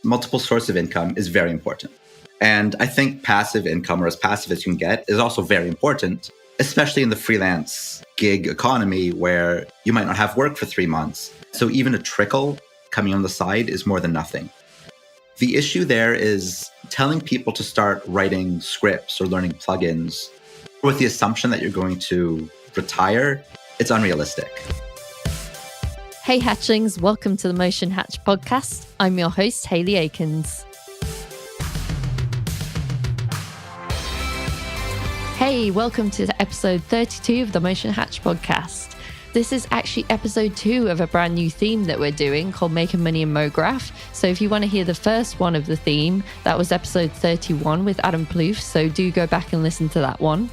multiple source of income is very important. And I think passive income, or as passive as you can get, is also very important, especially in the freelance gig economy where you might not have work for 3 months. So even a trickle coming on the side is more than nothing. The issue there is telling people to start writing scripts or learning plugins with the assumption that you're going to retire. It's unrealistic. Hey Hatchlings, welcome to the Motion Hatch podcast. I'm your host, Hayley Akins. Hey, welcome to episode 32 of the Motion Hatch podcast. This is actually episode 2 of a brand new theme that we're doing called Making Money in Mograph. So if you want to hear the first one of the theme, that was episode 31 with Adam Plouffe. So do go back and listen to that one.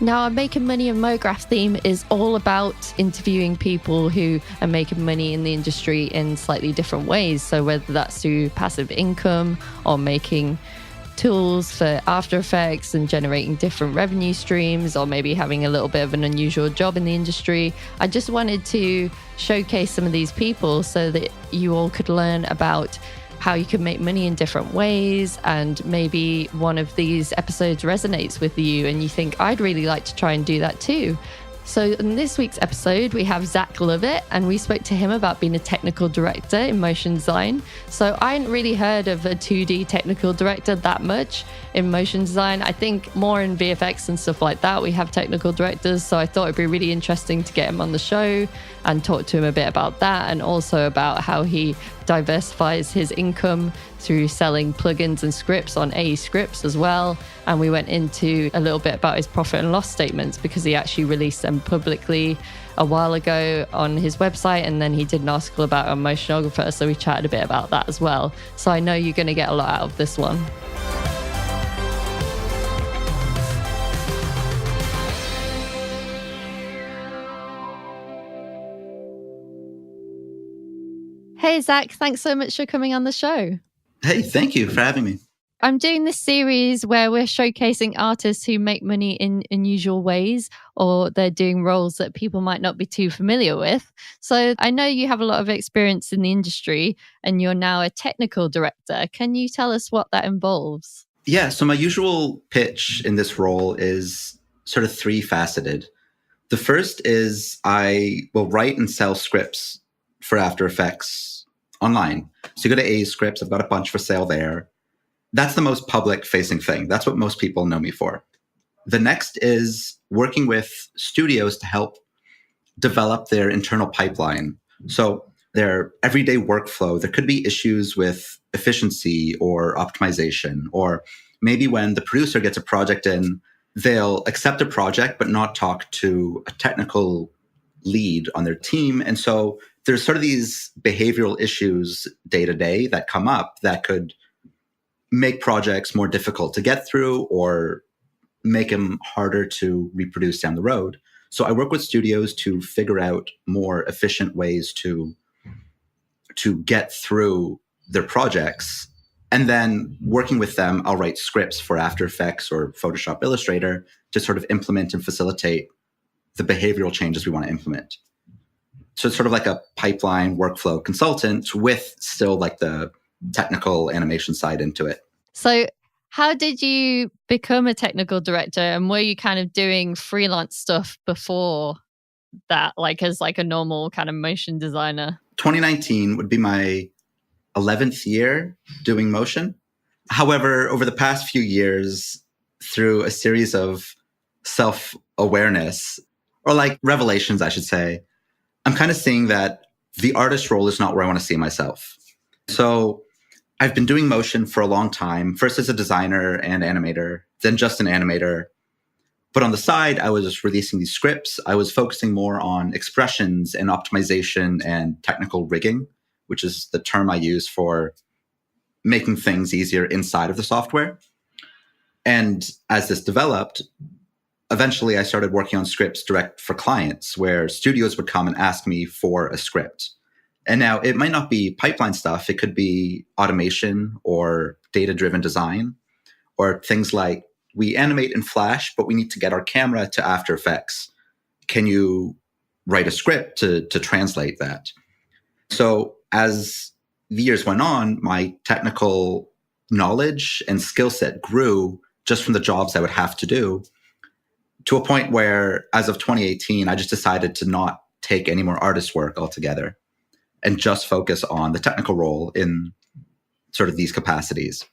Now, our Making Money in Mograph theme is all about interviewing people who are making money in the industry in slightly different ways. So whether that's through passive income or making tools for After Effects and generating different revenue streams, or maybe having a little bit of an unusual job in the industry. I just wanted to showcase some of these people so that you all could learn about how you can make money in different ways, and maybe one of these episodes resonates with you and you think, I'd really like to try and do that too. So in this week's episode, we have Zack Lovatt, and we spoke to him about being a technical director in motion design. So I hadn't really heard of a 2D technical director that much in motion design. I think more in VFX and stuff like that, we have technical directors. So I thought it'd be really interesting to get him on the show and talk to him a bit about that, and also about how he diversifies his income through selling plugins and scripts on AE Scripts as well. And we went into a little bit about his profit and loss statements because he actually released them publicly a while ago on his website, and then he did an article about a motionographer, so we chatted a bit about that as well. So I know you're going to get a lot out of this one. Hey, Zack, thanks so much for coming on the show. Hey, thank you for having me. I'm doing this series where we're showcasing artists who make money in unusual ways, or they're doing roles that people might not be too familiar with. So I know you have a lot of experience in the industry and you're now a technical director. Can you tell us what that involves? Yeah, so my usual pitch in this role is sort of three-faceted. The first is I will write and sell scripts for After Effects online. So you go to AE Scripts, I've got a bunch for sale there. That's the most public-facing thing. That's what most people know me for. The next is working with studios to help develop their internal pipeline. So their everyday workflow, there could be issues with efficiency or optimization, or maybe when the producer gets a project in, they'll accept a project but not talk to a technical lead on their team. And so there's sort of these behavioral issues day to day that come up that could make projects more difficult to get through or make them harder to reproduce down the road. So I work with studios to figure out more efficient ways to get through their projects. And then working with them, I'll write scripts for After Effects or Photoshop Illustrator to sort of implement and facilitate the behavioral changes we want to implement. So it's sort of like a pipeline workflow consultant with still like the technical animation side into it. So how did you become a technical director, and were you kind of doing freelance stuff before that, like as like a normal kind of motion designer? 2019 would be my 11th year doing motion. However, over the past few years, through a series of self-awareness, or like revelations, I should say, I'm kind of seeing that the artist role is not where I want to see myself. So I've been doing motion for a long time, first as a designer and animator, then just an animator. But on the side, I was releasing these scripts. I was focusing more on expressions and optimization and technical rigging, which is the term I use for making things easier inside of the software. And as this developed, eventually I started working on scripts direct for clients where studios would come and ask me for a script. And now it might not be pipeline stuff. It could be automation or data-driven design, or things like we animate in Flash, but we need to get our camera to After Effects. Can you write a script to translate that? So as the years went on, my technical knowledge and skill set grew just from the jobs I would have to do, to a point where, as of 2018, I just decided to not take any more artist work altogether and just focus on the technical role in sort of these capacities.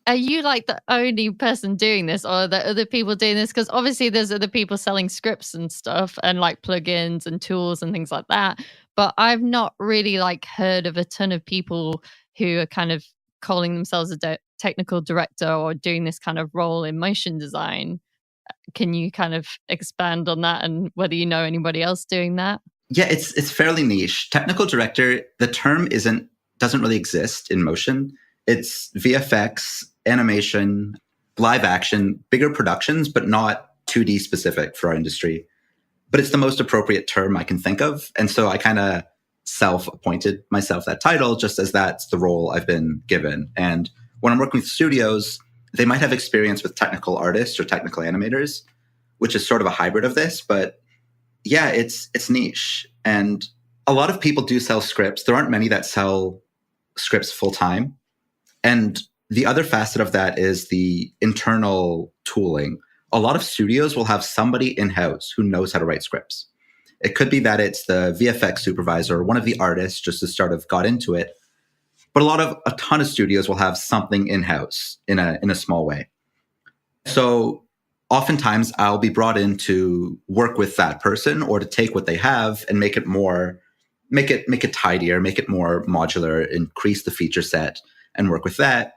Are you like the only person doing this, or are there other people doing this? Because obviously there's other people selling scripts and stuff and like plugins and tools and things like that. But I've not really like heard of a ton of people who are kind of calling themselves a technical director or doing this kind of role in motion design. Can you kind of expand on that and whether you know anybody else doing that? Yeah, it's fairly niche. Technical director, the term doesn't really exist in motion. It's VFX, animation, live action, bigger productions, but not 2D specific for our industry. But it's the most appropriate term I can think of. And so I kind of self-appointed myself that title just as that's the role I've been given. And when I'm working with studios, they might have experience with technical artists or technical animators, which is sort of a hybrid of this. But yeah, it's niche. And a lot of people do sell scripts. There aren't many that sell scripts full-time. And the other facet of that is the internal tooling. A lot of studios will have somebody in-house who knows how to write scripts. It could be that it's the VFX supervisor or one of the artists just to sort of got into it. But a ton of studios will have something in-house in a small way. So oftentimes I'll be brought in to work with that person or to take what they have and make it tidier, make it more modular, increase the feature set and work with that.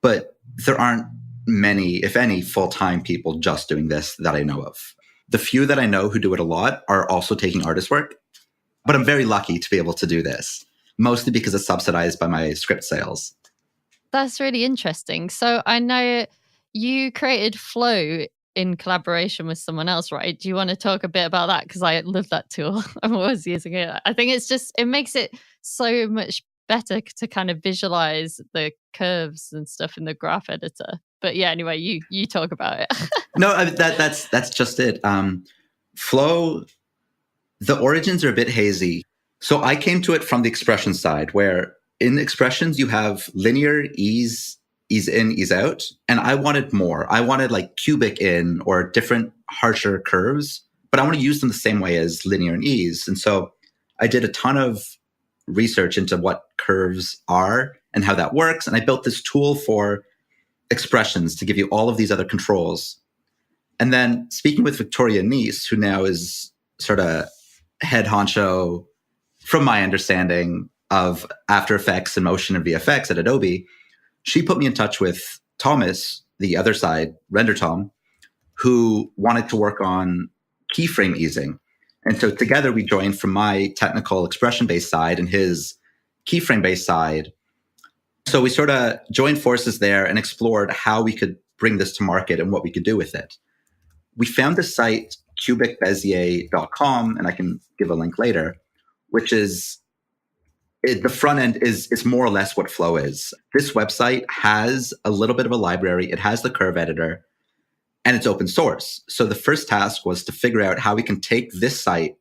But there aren't many, if any, full-time people just doing this that I know of. The few that I know who do it a lot are also taking artist work. But I'm very lucky to be able to do this, mostly because it's subsidized by my script sales. That's really interesting. So I know you created Flow in collaboration with someone else, right? Do you want to talk a bit about that? Because I love that tool. I'm always using it. I think it makes it so much better to kind of visualize the curves and stuff in the graph editor. But yeah, anyway, you talk about it. No, that's just it. Flow, the origins are a bit hazy. So I came to it from the expression side, where in expressions you have linear, ease in, ease out. And I wanted more. I wanted like cubic in or different harsher curves, but I want to use them the same way as linear and ease. And so I did a ton of research into what curves are and how that works. And I built this tool for expressions to give you all of these other controls. And then speaking with Victoria Nice, who now is sort of head honcho, from my understanding, of After Effects and motion and VFX at Adobe, she put me in touch with Thomas, the other side, Render Tom, who wanted to work on keyframe easing. And so together we joined from my technical expression-based side and his keyframe-based side. So we sort of joined forces there and explored how we could bring this to market and what we could do with it. We found the site cubicbezier.com, and I can give a link later, which is the front end is more or less what Flow is. This website has a little bit of a library. It has the curve editor, and it's open source. So the first task was to figure out how we can take this site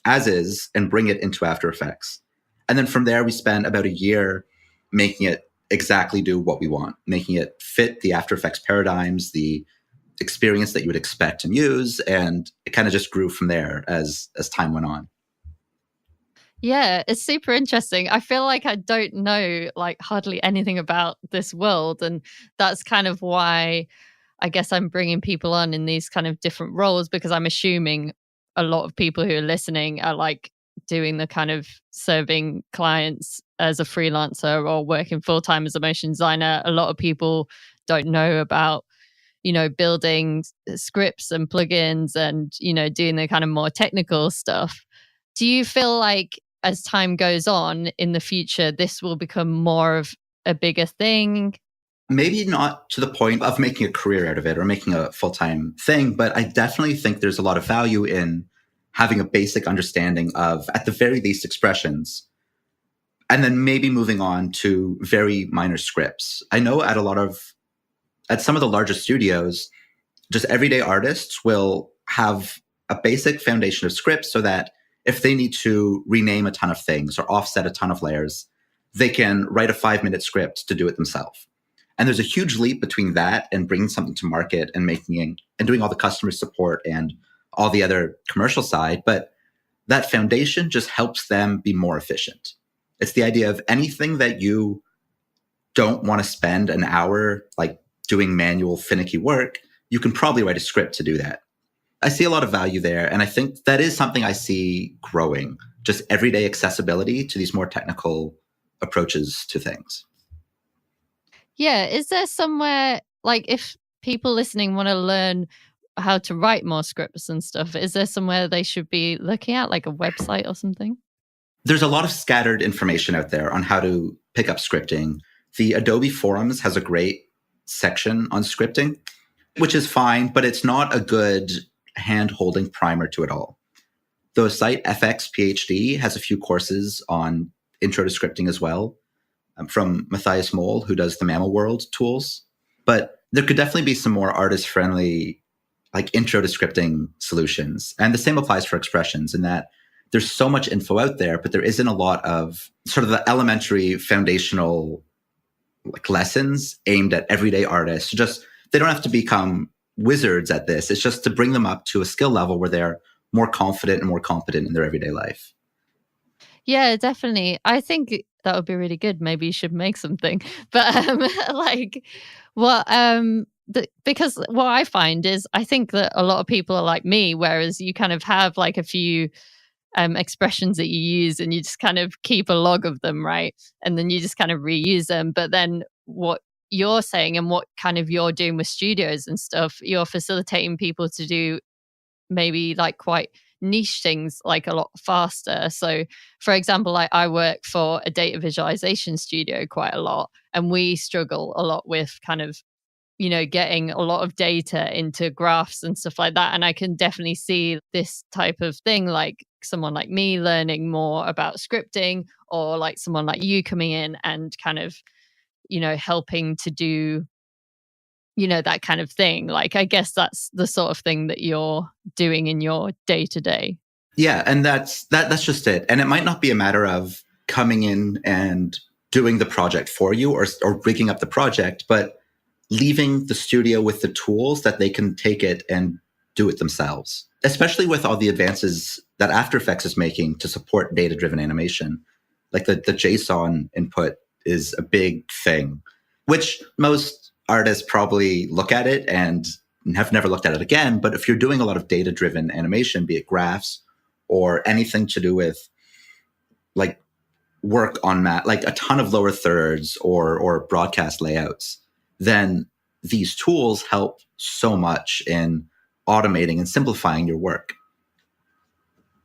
as is and bring it into After Effects. And then from there, we spent about a year making it exactly do what we want, making it fit the After Effects paradigms, the experience that you would expect and use. And it kind of just grew from there as time went on. Yeah, it's super interesting. I feel like I don't know like hardly anything about this world. And that's kind of why I guess I'm bringing people on in these kind of different roles, because I'm assuming a lot of people who are listening are like doing the kind of serving clients as a freelancer or working full-time as a motion designer. A lot of people don't know about, building scripts and plugins and, doing the kind of more technical stuff. Do you feel like as time goes on in the future, this will become more of a bigger thing? Maybe not to the point of making a career out of it or making a full-time thing, but I definitely think there's a lot of value in having a basic understanding of, at the very least, expressions, and then maybe moving on to very minor scripts. I know at some of the larger studios, just everyday artists will have a basic foundation of scripts so that if they need to rename a ton of things or offset a ton of layers, they can write a 5-minute script to do it themselves. And there's a huge leap between that and bringing something to market and doing all the customer support and all the other commercial side. But that foundation just helps them be more efficient. It's the idea of anything that you don't want to spend an hour like doing manual finicky work, you can probably write a script to do that. I see a lot of value there. And I think that is something I see growing, just everyday accessibility to these more technical approaches to things. Yeah. Is there somewhere, like, if people listening want to learn how to write more scripts and stuff, is there somewhere they should be looking at, like a website or something? There's a lot of scattered information out there on how to pick up scripting. The Adobe forums has a great section on scripting, which is fine, but it's not a good hand-holding primer to it all. The site FX PhD has a few courses on intro to scripting as well, from Matthias Moll, who does the Mammal World tools. But there could definitely be some more artist-friendly, like intro to scripting solutions. And the same applies for expressions in that there's so much info out there, but there isn't a lot of sort of the elementary foundational like lessons aimed at everyday artists. Just they don't have to become wizards at this. It's just to bring them up to a skill level where they're more confident and more competent in their everyday life. Yeah, definitely. I think that would be really good. Maybe you should make something. But like what because what I find is I think that a lot of people are like me, whereas you kind of have like a few expressions that you use and you just kind of keep a log of them, right? And then you just kind of reuse them. But then what you're saying and what kind of you're doing with studios and stuff, you're facilitating people to do maybe like quite niche things like a lot faster. So for example, like I work for a data visualization studio quite a lot, and we struggle a lot with kind of, you know, getting a lot of data into graphs and stuff like that. And I can definitely see this type of thing, like someone like me learning more about scripting, or like someone like you coming in and kind of, you know, helping to do, you know, that kind of thing. Like, I guess that's the sort of thing that you're doing in your day to day. Yeah. And that's just it. And it might not be a matter of coming in and doing the project for you or rigging up the project, but leaving the studio with the tools that they can take it and do it themselves, especially with all the advances that After Effects is making to support data-driven animation. Like the JSON input is a big thing, which most artists probably look at it and have never looked at it again. But if you're doing a lot of data-driven animation, be it graphs or anything to do with like work on like a ton of lower thirds or broadcast layouts, then these tools help so much in automating and simplifying your work,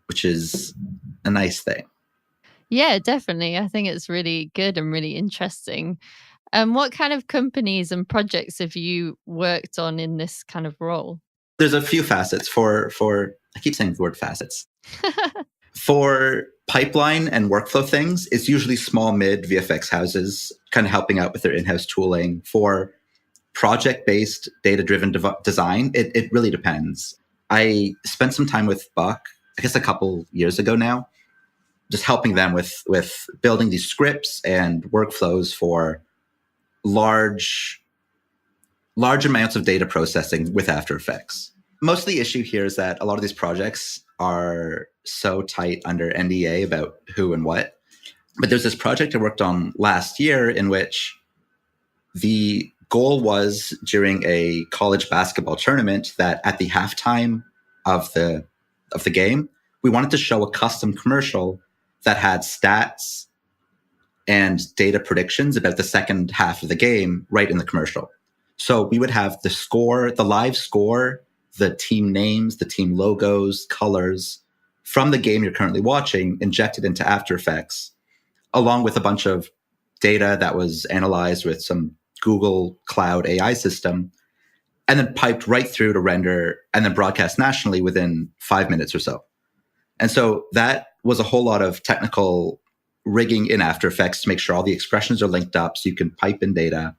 which is a nice thing. Yeah, definitely. I think it's really good and really interesting. What kind of companies and projects have you worked on in this kind of role? There's a few facets for I keep saying the word facets. For pipeline and workflow things, it's usually small, mid VFX houses kind of helping out with their in-house tooling. For project-based, data-driven design, it really depends. I spent some time with Buck, I guess a couple years ago now, just helping them with building these scripts and workflows for large amounts of data processing with After Effects. Most of the issue here is that a lot of these projects are so tight under NDA about who and what. But there's this project I worked on last year in which the goal was during a college basketball tournament that at the halftime of the game, we wanted to show a custom commercial that had stats and data predictions about the second half of the game right in the commercial. So we would have the score, the live score, the team names, the team logos, colors from the game you're currently watching injected into After Effects, along with a bunch of data that was analyzed with some Google Cloud AI system, and then piped right through to render and then broadcast nationally within 5 minutes or so. And so that was a whole lot of technical rigging in After Effects to make sure all the expressions are linked up so you can pipe in data,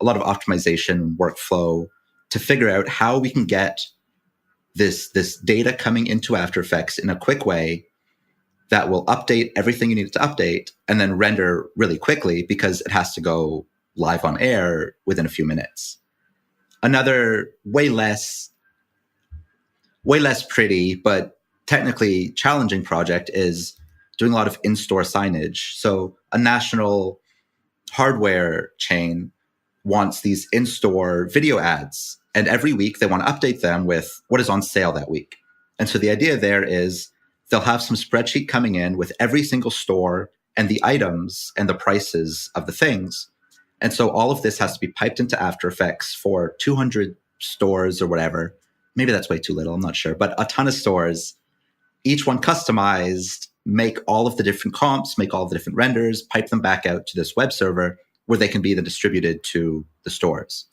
a lot of optimization workflow to figure out how we can get this data coming into After Effects in a quick way that will update everything you need to update and then render really quickly because it has to go live on air within a few minutes. Another way less pretty, but technically challenging project is doing a lot of in-store signage. So a national hardware chain wants these in-store video ads, and every week they want to update them with what is on sale that week. And so the idea there is they'll have some spreadsheet coming in with every single store and the items and the prices of the things. And so all of this has to be piped into After Effects for 200 stores or whatever. Maybe that's way too little, I'm not sure, but a ton of stores, each one customized, make all of the different comps, make all of the different renders, pipe them back out to this web server where they can be then distributed to the stores.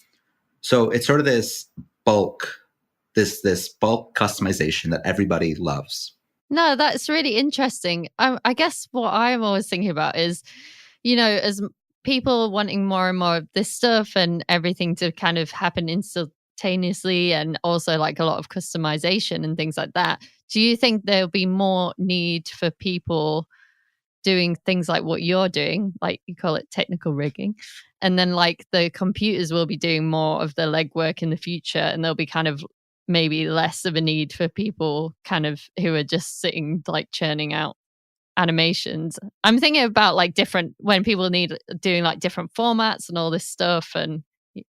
So it's sort of this bulk customization that everybody loves. No, that's really interesting. I guess what I'm always thinking about is, as people wanting more and more of this stuff and everything to kind of happen instantaneously, and also like a lot of customization and things like that, do you think there'll be more need for people doing things like what you're doing, like you call it technical rigging, and then like the computers will be doing more of the legwork in the future, and there'll be kind of maybe less of a need for people kind of who are just sitting like churning out animations? I'm thinking about like different, when people need doing like different formats and all this stuff and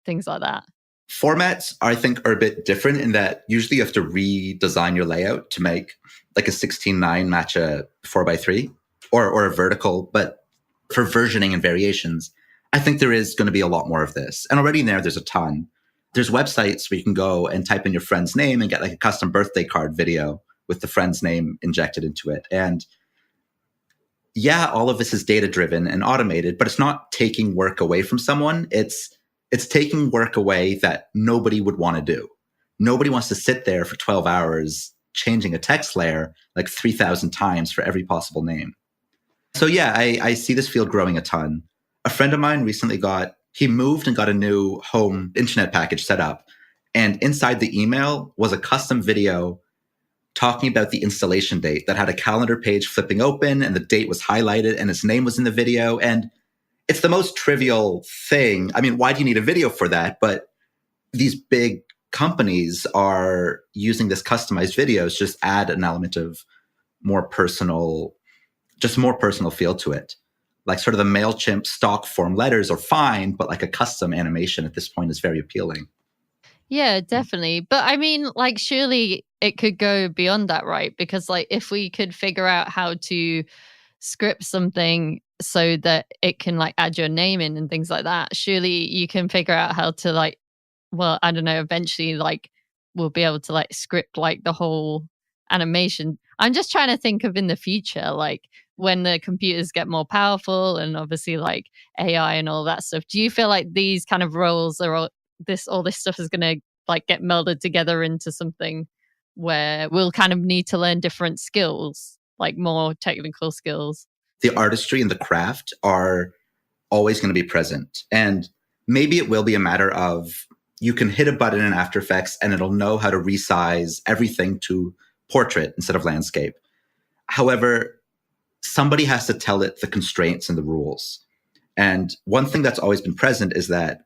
things like that. Formats, I think, are a bit different in that usually you have to redesign your layout to make like a 16:9 match a 4:3 or a vertical. But for versioning and variations, I think there is going to be a lot more of this. And already in there's a ton. There's websites where you can go and type in your friend's name and get like a custom birthday card video with the friend's name injected into it. And yeah, all of this is data driven and automated, but it's not taking work away from someone. It's taking work away that nobody would want to do. Nobody wants to sit there for 12 hours changing a text layer like 3,000 times for every possible name. So yeah, I see this field growing a ton. A friend of mine recently he moved and got a new home internet package set up. And inside the email was a custom video talking about the installation date that had a calendar page flipping open and the date was highlighted and his name was in the video. And it's the most trivial thing. I mean, why do you need a video for that? But these big companies are using this customized videos, just add an element of more personal feel to it. Like sort of the MailChimp stock form letters are fine, but like a custom animation at this point is very appealing. Yeah, definitely. But I mean, like, surely it could go beyond that, right? Because like if we could figure out how to script something so that it can like add your name in and things like that, surely you can figure out how to like, well, I don't know, eventually like we'll be able to like script like the whole animation. I'm just trying to think of in the future, like when the computers get more powerful and obviously like AI and all that stuff. Do you feel like these kind of roles are all this stuff is going to like get melded together into something where we'll kind of need to learn different skills, like more technical skills? The artistry and the craft are always going to be present. And maybe it will be a matter of you can hit a button in After Effects and it'll know how to resize everything to portrait instead of landscape. However, somebody has to tell it the constraints and the rules. And one thing that's always been present is that,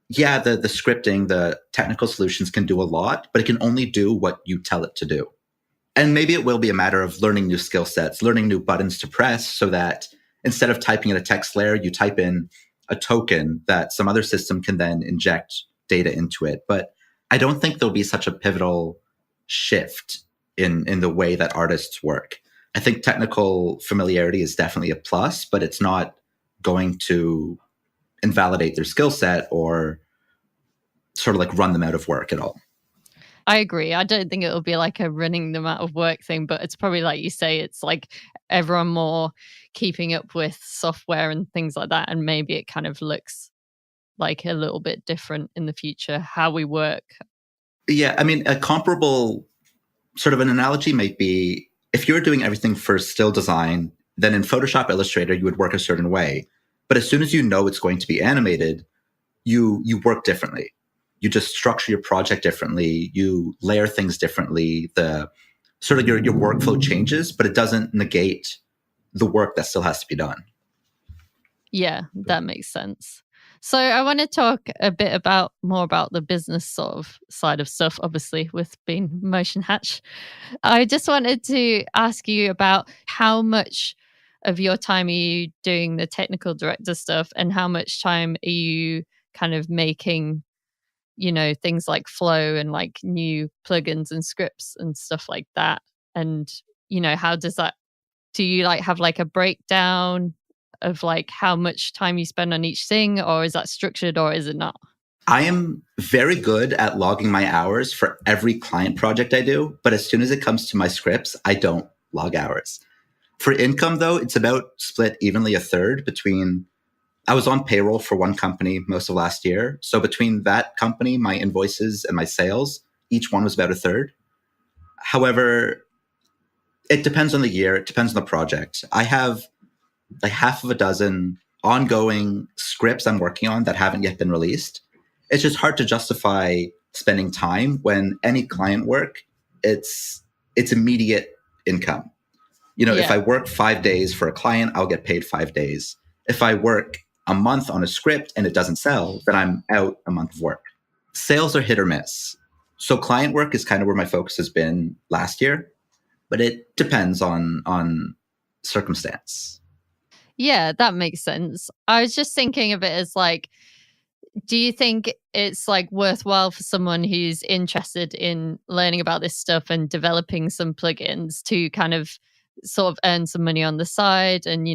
yeah, the scripting, the technical solutions can do a lot, but it can only do what you tell it to do. And maybe it will be a matter of learning new skill sets, learning new buttons to press so that instead of typing in a text layer, you type in a token that some other system can then inject data into it. But I don't think there'll be such a pivotal shift in the way that artists work. I think technical familiarity is definitely a plus, but it's not going to invalidate their skill set or sort of like run them out of work at all. I agree. I don't think it'll be like a running them out of work thing, but it's probably like you say, it's like everyone more keeping up with software and things like that. And maybe it kind of looks like a little bit different in the future, how we work. Yeah, I mean, a comparable sort of an analogy might be if you're doing everything for still design, then in Photoshop Illustrator, you would work a certain way. But as soon as you know it's going to be animated, you work differently. You just structure your project differently. You layer things differently. The sort of your workflow changes, but it doesn't negate the work that still has to be done. Yeah, that makes sense. So I want to talk a bit more about the business sort of side of stuff, obviously, with being Motion Hatch. I just wanted to ask you about how much of your time are you doing the technical director stuff, and how much time are you kind of making, things like flow and like new plugins and scripts and stuff like that? And, how does that, do you like have like a breakdown of like how much time you spend on each thing, or is that structured, or is it not? I am very good at logging my hours for every client project I do, but as soon as it comes to my scripts, I don't log hours. For income, though, it's about split evenly a third between, I was on payroll for one company most of last year. So between that company, my invoices, and my sales, each one was about a third. However, it depends on the year. It depends on the project. I have like half of a dozen ongoing scripts I'm working on that haven't yet been released. It's just hard to justify spending time when any client work, it's immediate income. If I work 5 days for a client, I'll get paid 5 days. If I work a month on a script and it doesn't sell, then I'm out a month of work. Sales are hit or miss. So client work is kind of where my focus has been last year, but it depends on circumstance. Yeah, that makes sense. I was just thinking of it as like, do you think it's like worthwhile for someone who's interested in learning about this stuff and developing some plugins to kind of sort of earn some money on the side and,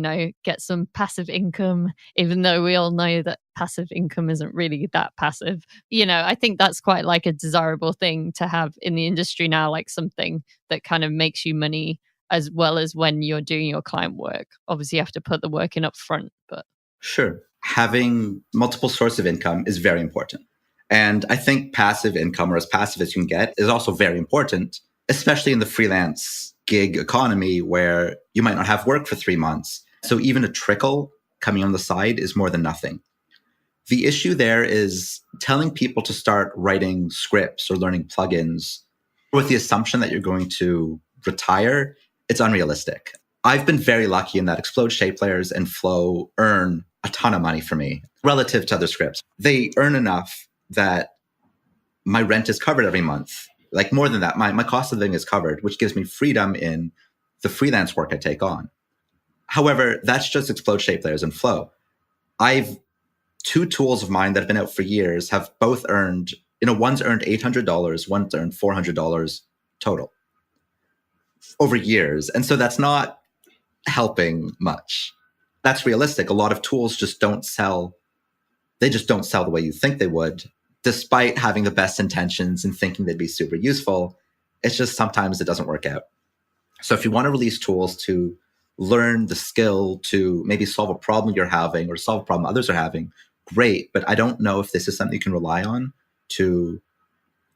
get some passive income, even though we all know that passive income isn't really that passive? I think that's quite like a desirable thing to have in the industry now, like something that kind of makes you money as well as when you're doing your client work. Obviously, you have to put the work in up front, but sure. Having multiple sources of income is very important. And I think passive income, or as passive as you can get, is also very important, especially in the freelance gig economy where you might not have work for 3 months. So even a trickle coming on the side is more than nothing. The issue there is telling people to start writing scripts or learning plugins with the assumption that you're going to retire. It's unrealistic. I've been very lucky in that Explode Shape Layers and Flow earn a ton of money for me relative to other scripts. They earn enough that my rent is covered every month. Like more than that, my cost of living is covered, which gives me freedom in the freelance work I take on. However, that's just Explode Shape Layers and Flow. I've two tools of mine that have been out for years have both earned, one's earned $800, one's earned $400 total over years. And so that's not helping much. That's realistic. A lot of tools just don't sell. They just don't sell the way you think they would, despite having the best intentions and thinking they'd be super useful. It's just sometimes it doesn't work out. So if you want to release tools to learn the skill to maybe solve a problem you're having or solve a problem others are having, great. But I don't know if this is something you can rely on to,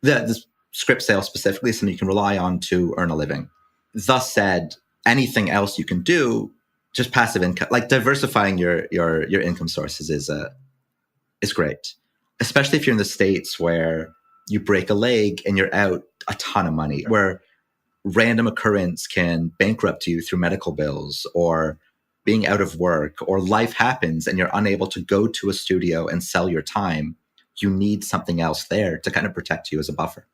the script sale specifically is something you can rely on to earn a living. Thus said, anything else you can do, just passive income, like diversifying your income sources is great, especially if you're in the States where you break a leg and you're out a ton of money, where random occurrence can bankrupt you through medical bills or being out of work, or life happens and you're unable to go to a studio and sell your time. You need something else there to kind of protect you as a buffer.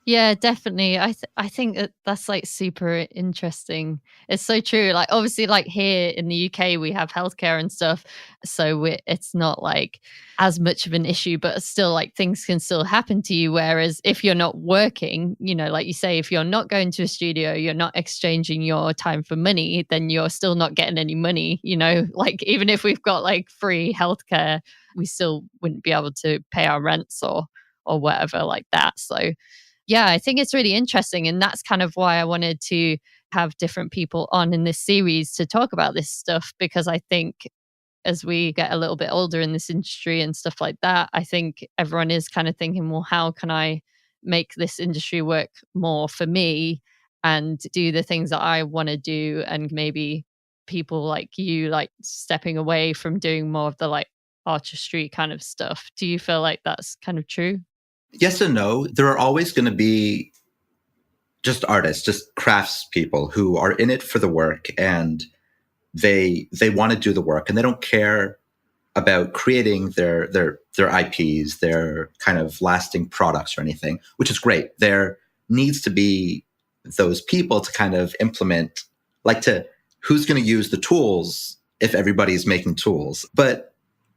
Yeah, definitely. I think that's like super interesting. It's so true. Like obviously, like here in the UK, we have healthcare and stuff, so it's not like as much of an issue. But still, like things can still happen to you. Whereas if you're not working, like you say, if you're not going to a studio, you're not exchanging your time for money, then you're still not getting any money. Like even if we've got like free healthcare, we still wouldn't be able to pay our rents or whatever like that. So yeah, I think it's really interesting. And that's kind of why I wanted to have different people on in this series to talk about this stuff, because I think as we get a little bit older in this industry and stuff like that, I think everyone is kind of thinking, well, how can I make this industry work more for me and do the things that I want to do? And maybe people like you, like stepping away from doing more of the like artistry kind of stuff. Do you feel like that's kind of true? Yes and no. There are always going to be just artists, just craftspeople who are in it for the work, and they want to do the work, and they don't care about creating their IPs, their kind of lasting products or anything, which is great. There needs to be those people to kind of implement, like who's going to use the tools if everybody's making tools. But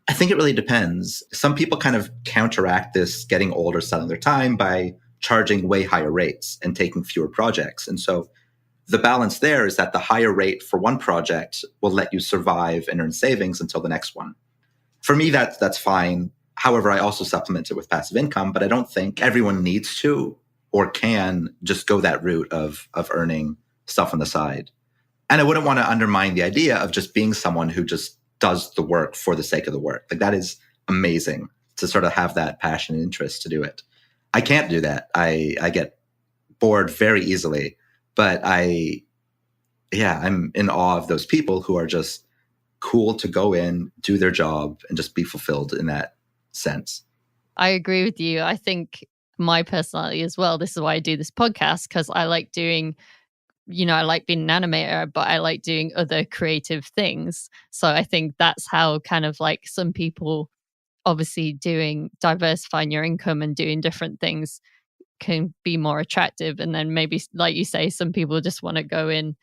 I think it really depends. Some people kind of counteract this getting old or selling their time by charging way higher rates and taking fewer projects. And so the balance there is that the higher rate for one project will let you survive and earn savings until the next one. For me, that's fine. However, I also supplement it with passive income, but I don't think everyone needs to or can just go that route of earning stuff on the side. And I wouldn't want to undermine the idea of just being someone who just does the work for the sake of the work. Like, that is amazing to sort of have that passion and interest to do it. I can't do that. I get bored very easily, but I'm in awe of those people who are just cool to go in, do their job, and just be fulfilled in that sense. I agree with you. I think my personality as well, this is why I do this podcast, because I like doing, I like being an animator, but I like doing other creative things. So I think that's how kind of like some people obviously diversifying your income and doing different things can be more attractive. And then maybe, like you say, some people just want to go in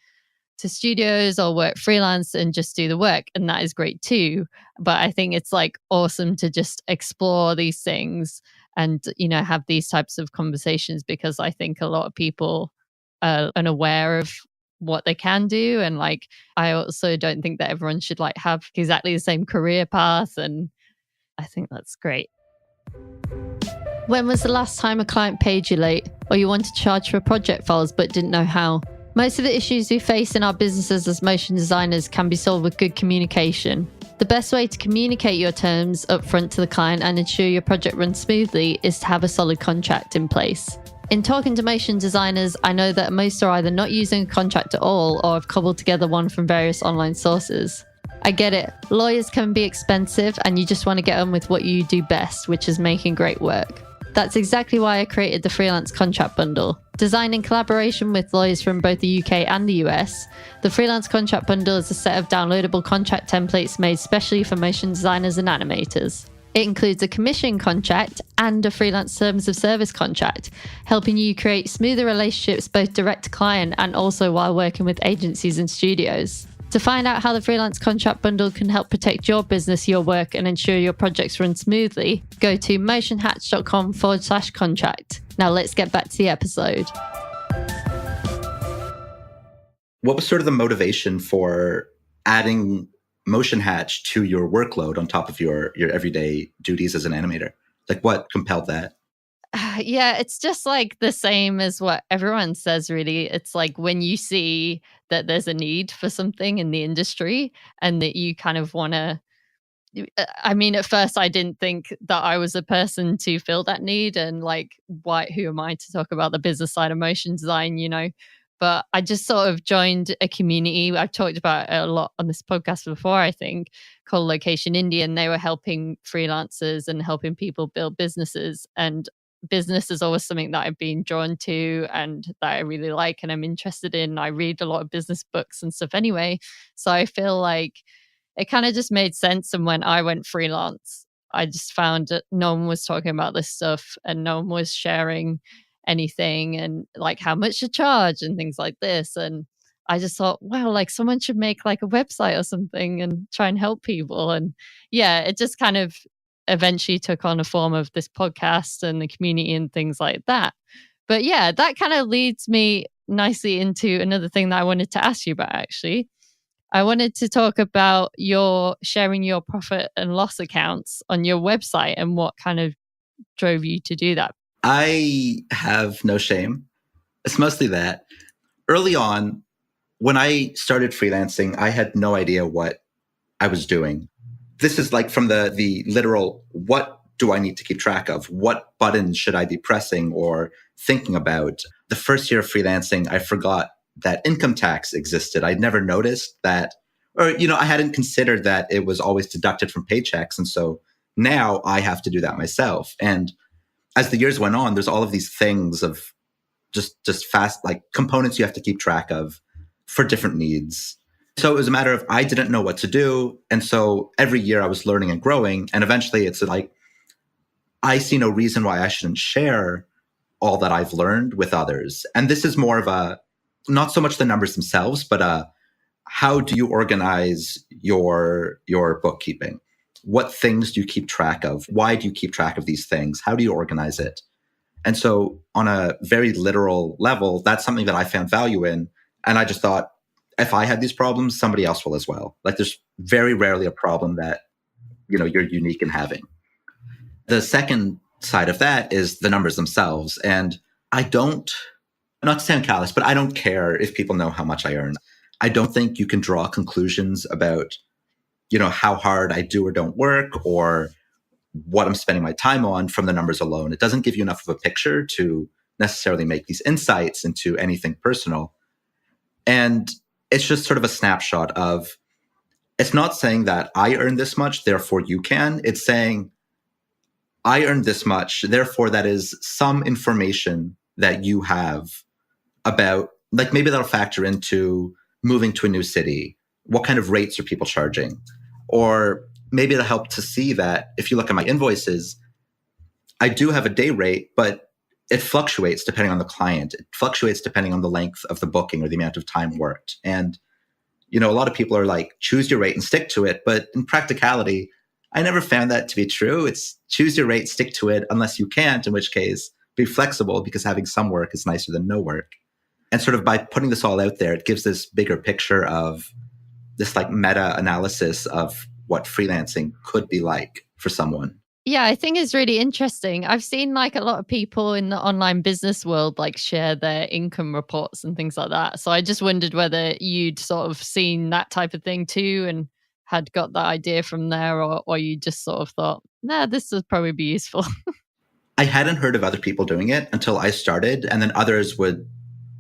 to studios or work freelance and just do the work. And that is great too. But I think it's like awesome to just explore these things and, have these types of conversations, because I think a lot of people are unaware of what they can do. And like, I also don't think that everyone should like have exactly the same career path. And I think that's great. When was the last time a client paid you late, or you wanted to charge for project files but didn't know how? Most of the issues we face in our businesses as motion designers can be solved with good communication. The best way to communicate your terms upfront to the client and ensure your project runs smoothly is to have a solid contract in place. In talking to motion designers, I know that most are either not using a contract at all or have cobbled together one from various online sources. I get it. Lawyers can be expensive and you just want to get on with what you do best, which is making great work. That's exactly why I created the Freelance Contract Bundle. Designed in collaboration with lawyers from both the UK and the US, the Freelance Contract Bundle is a set of downloadable contract templates made specially for motion designers and animators. It includes a commission contract and a freelance terms of service contract, helping you create smoother relationships both direct to client and also while working with agencies and studios. To find out how the Freelance Contract Bundle can help protect your business, your work, and ensure your projects run smoothly, go to motionhatch.com/contract. Now let's get back to the episode. What was sort of the motivation for adding Motion Hatch to your workload on top of your everyday duties as an animator? Like, what compelled that? Yeah, it's just like the same as what everyone says, really. It's like when you see that there's a need for something in the industry and that you kind of want to. I mean, at first, I didn't think that I was a person to fill that need. And like, who am I to talk about the business side of motion design, But I just sort of joined a community. I've talked about it a lot on this podcast before, I think, called Location India. And they were helping freelancers and helping people build businesses. And business is always something that I've been drawn to and that I really like and I'm interested in. I read a lot of business books and stuff anyway. So I feel like it kind of just made sense. And when I went freelance, I just found that no one was talking about this stuff and no one was sharing anything and like how much to charge and things like this. And I just thought, wow, like someone should make like a website or something and try and help people. And yeah, it just kind of eventually took on a form of this podcast and the community and things like that. But yeah, that kind of leads me nicely into another thing that I wanted to ask you about, actually. I wanted to talk about your sharing your profit and loss accounts on your website and what kind of drove you to do that. I have no shame. It's mostly that. Early on, when I started freelancing, I had no idea what I was doing. This is like from the literal, what do I need to keep track of? What buttons should I be pressing or thinking about? The first year of freelancing, I forgot that income tax existed. I'd never noticed that, or, I hadn't considered that it was always deducted from paychecks. And so now I have to do that myself. And as the years went on, there's all of these things of just fast, like components you have to keep track of for different needs. So it was a matter of I didn't know what to do. And so every year I was learning and growing. And eventually it's like, I see no reason why I shouldn't share all that I've learned with others. And this is more of a, not so much the numbers themselves, but how do you organize your bookkeeping? What things do you keep track of? Why do you keep track of these things? How do you organize it? And so on a very literal level, that's something that I found value in. And I just thought, if I had these problems, somebody else will as well. Like there's very rarely a problem that, you're unique in having. The second side of that is the numbers themselves. And I don't, not to sound callous, but I don't care if people know how much I earn. I don't think you can draw conclusions about, how hard I do or don't work or what I'm spending my time on from the numbers alone. It doesn't give you enough of a picture to necessarily make these insights into anything personal. And it's just sort of a snapshot of, it's not saying that I earn this much, therefore you can. It's saying I earned this much, therefore that is some information that you have about, like maybe that'll factor into moving to a new city. What kind of rates are people charging? Or maybe it'll help to see that if you look at my invoices, I do have a day rate, but it fluctuates depending on the client. It fluctuates depending on the length of the booking or the amount of time worked. And, a lot of people are like, choose your rate and stick to it. But in practicality, I never found that to be true. It's choose your rate, stick to it, unless you can't, in which case be flexible because having some work is nicer than no work. And sort of by putting this all out there, it gives this bigger picture of this like meta analysis of what freelancing could be like for someone. Yeah, I think it's really interesting. I've seen like a lot of people in the online business world like share their income reports and things like that. So I just wondered whether you'd sort of seen that type of thing too and had got that idea from there, or you just sort of thought, nah, this would probably be useful. I hadn't heard of other people doing it until I started, and then others would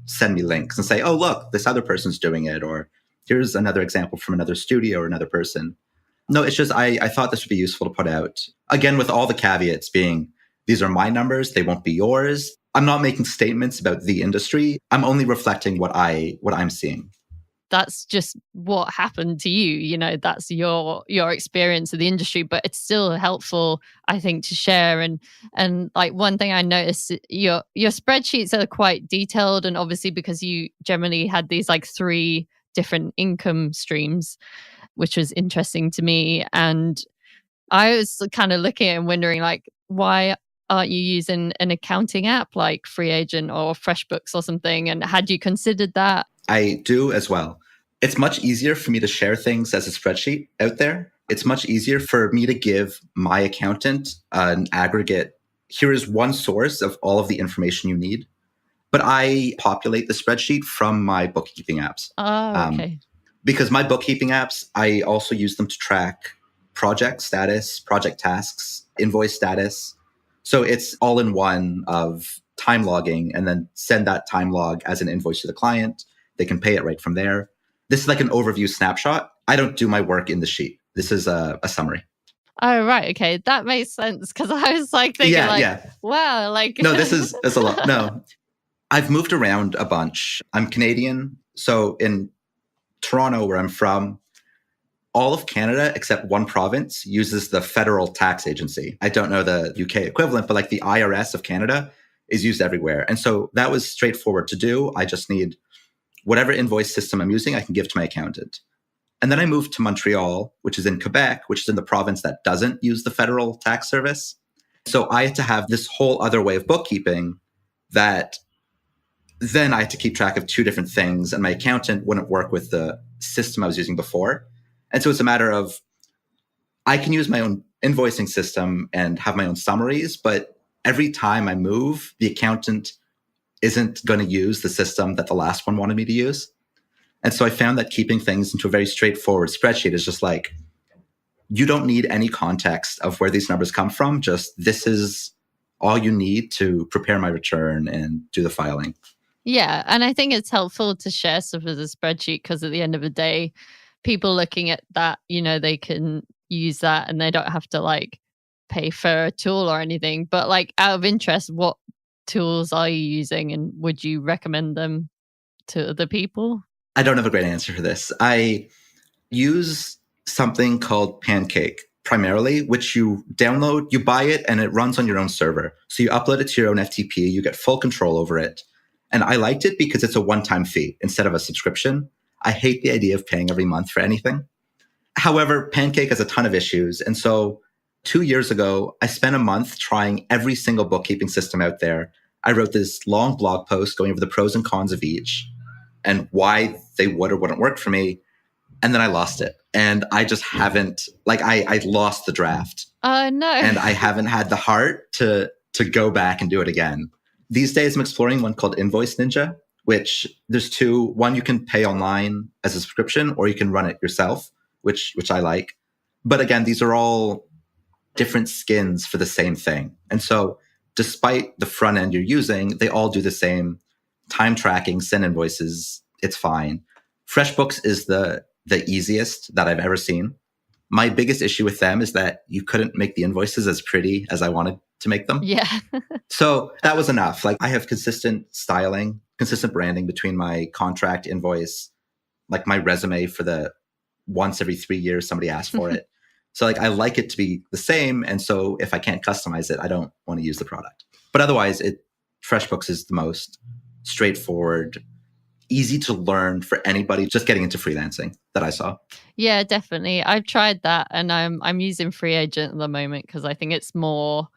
send me links and say, oh, look, this other person's doing it, or here's another example from another studio or another person. No, it's just I thought this would be useful to put out. Again, with all the caveats being, these are my numbers, they won't be yours. I'm not making statements about the industry. I'm only reflecting what I'm seeing. That's just what happened to you. That's your experience of the industry, but it's still helpful, I think, to share. And like one thing I noticed, your spreadsheets are quite detailed, and obviously because you generally had these like 3 different income streams, which was interesting to me. And I was kind of looking at it and wondering, like, why aren't you using an accounting app like FreeAgent or FreshBooks or something? And had you considered that? I do as well. It's much easier for me to share things as a spreadsheet out there. It's much easier for me to give my accountant an aggregate. Here is one source of all of the information you need. But I populate the spreadsheet from my bookkeeping apps. Oh, okay. Because my bookkeeping apps, I also use them to track project status, project tasks, invoice status. So it's all in one of time logging, and then send that time log as an invoice to the client. They can pay it right from there. This is like an overview snapshot. I don't do my work in the sheet. This is a summary. Oh, right. Okay. That makes sense. Because I was like thinking wow, like. No, that's a lot. No, I've moved around a bunch. I'm Canadian. So in Toronto, where I'm from, all of Canada, except one province, uses the federal tax agency. I don't know the UK equivalent, but like the IRS of Canada is used everywhere. And so that was straightforward to do. I just need whatever invoice system I'm using, I can give to my accountant. And then I moved to Montreal, which is in Quebec, which is in the province that doesn't use the federal tax service. So I had to have this whole other way of bookkeeping that then I had to keep track of 2 different things, and my accountant wouldn't work with the system I was using before. And so it's a matter of, I can use my own invoicing system and have my own summaries, but every time I move, the accountant isn't going to use the system that the last one wanted me to use. And so I found that keeping things into a very straightforward spreadsheet is just like, you don't need any context of where these numbers come from. Just this is all you need to prepare my return and do the filing. Yeah. And I think it's helpful to share stuff as a spreadsheet because at the end of the day, people looking at that, they can use that and they don't have to like pay for a tool or anything. But like out of interest, what tools are you using, and would you recommend them to other people? I don't have a great answer for this. I use something called Pancake primarily, which you download, you buy it, and it runs on your own server. So you upload it to your own FTP, you get full control over it. And I liked it because it's a one-time fee instead of a subscription. I hate the idea of paying every month for anything. However, Pancake has a ton of issues. And so 2 years ago, I spent a month trying every single bookkeeping system out there. I wrote this long blog post going over the pros and cons of each and why they would or wouldn't work for me. And then I lost it. And I just haven't, I lost the draft. Oh, no. And I haven't had the heart to go back and do it again. These days, I'm exploring one called Invoice Ninja, which there's two. One, you can pay online as a subscription, or you can run it yourself, which I like. But again, these are all different skins for the same thing. And so despite the front end you're using, they all do the same time tracking, send invoices. It's fine. FreshBooks is the easiest that I've ever seen. My biggest issue with them is that you couldn't make the invoices as pretty as I wanted to make them. Yeah. So that was enough. I have consistent styling, consistent branding between my contract invoice, my resume for the once every 3 years somebody asks for it. So I like it to be the same. And so if I can't customize it, I don't want to use the product. But otherwise, FreshBooks is the most straightforward, easy to learn for anybody just getting into freelancing that I saw. Yeah, definitely. I've tried that, and I'm using Free Agent at the moment because I think it's more.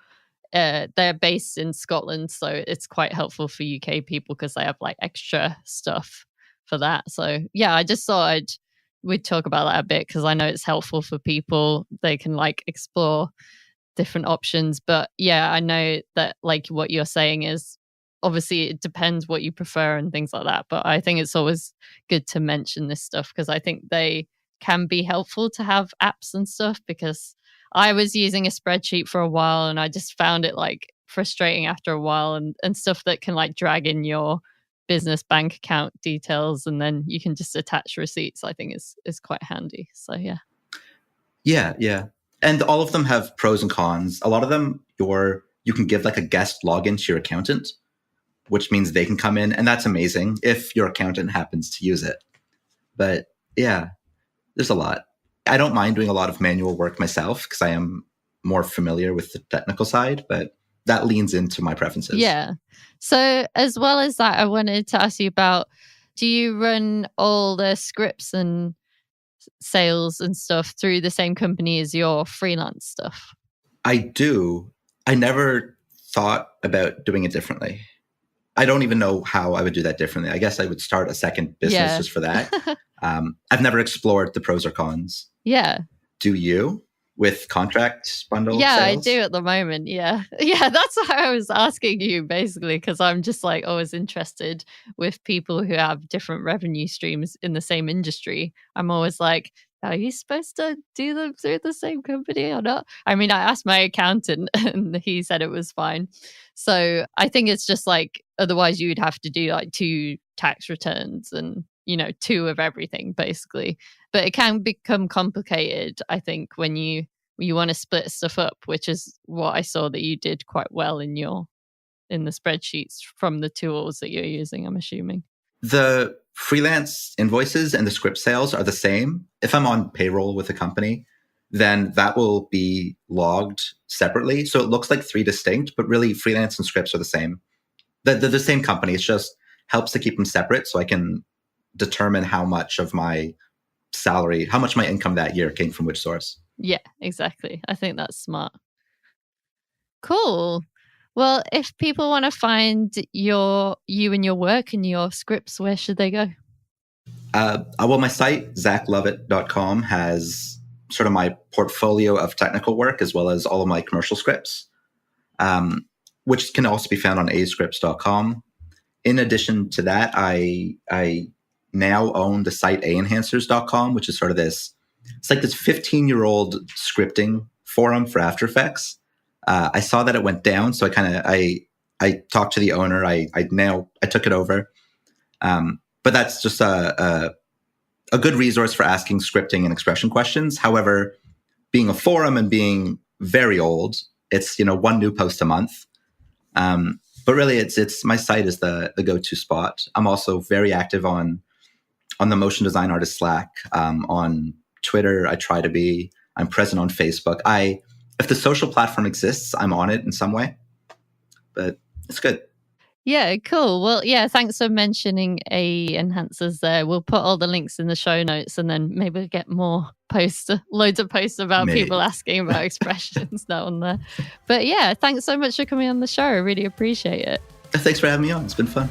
They're based in Scotland, so it's quite helpful for UK people because they have extra stuff for that. So yeah, I just thought we'd talk about that a bit because I know it's helpful for people. They can explore different options. But yeah, I know that what you're saying is obviously it depends what you prefer and things like that. But I think it's always good to mention this stuff because I think they can be helpful to have apps and stuff, because I was using a spreadsheet for a while and I just found it frustrating after a while, and stuff that can drag in your business bank account details and then you can just attach receipts, I think is quite handy. So yeah. Yeah. And all of them have pros and cons. A lot of them you can give a guest login to your accountant, which means they can come in, and that's amazing if your accountant happens to use it. But yeah, there's a lot. I don't mind doing a lot of manual work myself because I am more familiar with the technical side, but that leans into my preferences. Yeah. So as well as that, I wanted to ask you about, do you run all the scripts and sales and stuff through the same company as your freelance stuff? I do. I never thought about doing it differently. I don't even know how I would do that differently. I guess I would start a second business just for that. I've never explored the pros or cons. Yeah. Do you? With contract bundle Yeah, sales? I do at the moment. Yeah. Yeah, that's why I was asking you basically, because I'm just always interested with people who have different revenue streams in the same industry. I'm always are you supposed to do them through the same company or not? I mean, I asked my accountant and he said it was fine. So I think it's just otherwise you'd have to do 2 tax returns and, 2 of everything basically. But it can become complicated, I think, when you want to split stuff up, which is what I saw that you did quite well in the spreadsheets from the tools that you're using, I'm assuming. The freelance invoices and the script sales are the same. If I'm on payroll with a company, then that will be logged separately. So it looks like 3 distinct, but really freelance and scripts are the same. They're the same company. It just helps to keep them separate so I can determine how much of my salary, how much my income that year came from which source. Yeah, exactly. I think that's smart. Cool. Well, if people want to find you and your work and your scripts, where should they go? Well, my site, zacklovatt.com, has sort of my portfolio of technical work as well as all of my commercial scripts, which can also be found on ascripts.com. In addition to that, I now own the site aenhancers.com, which is sort of this 15-year-old scripting forum for After Effects. I saw that it went down, so I talked to the owner. I took it over. But that's just a good resource for asking scripting and expression questions. However, being a forum and being very old, it's 1 new post a month. But But really, it's my site is the go-to spot. I'm also very active on the Motion Design Artist Slack. On Twitter, I try to be. I'm present on Facebook. If the social platform exists, I'm on it in some way. But it's good. Yeah, cool. Well, yeah, thanks for mentioning AE enhancers there. We'll put all the links in the show notes, and then maybe we'll get more posts, loads of posts about people asking about expressions down there. But yeah, thanks so much for coming on the show. I really appreciate it. Thanks for having me on. It's been fun.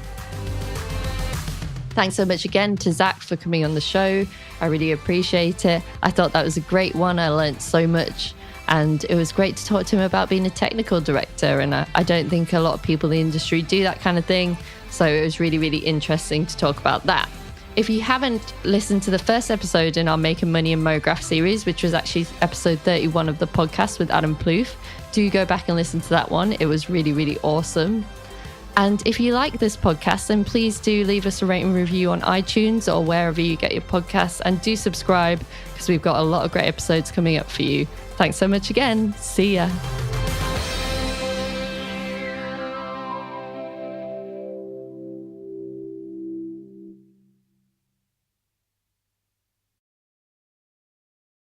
Thanks so much again to Zack for coming on the show. I really appreciate it. I thought that was a great one. I learned so much. And it was great to talk to him about being a technical director. And I don't think a lot of people in the industry do that kind of thing. So it was really, really interesting to talk about that. If you haven't listened to the first episode in our Making Money in Mograph series, which was actually episode 31 of the podcast with Adam Plouffe, do go back and listen to that one. It was really, really awesome. And if you like this podcast, then please do leave us a rating review on iTunes or wherever you get your podcasts, and do subscribe because we've got a lot of great episodes coming up for you. Thanks so much again. See ya.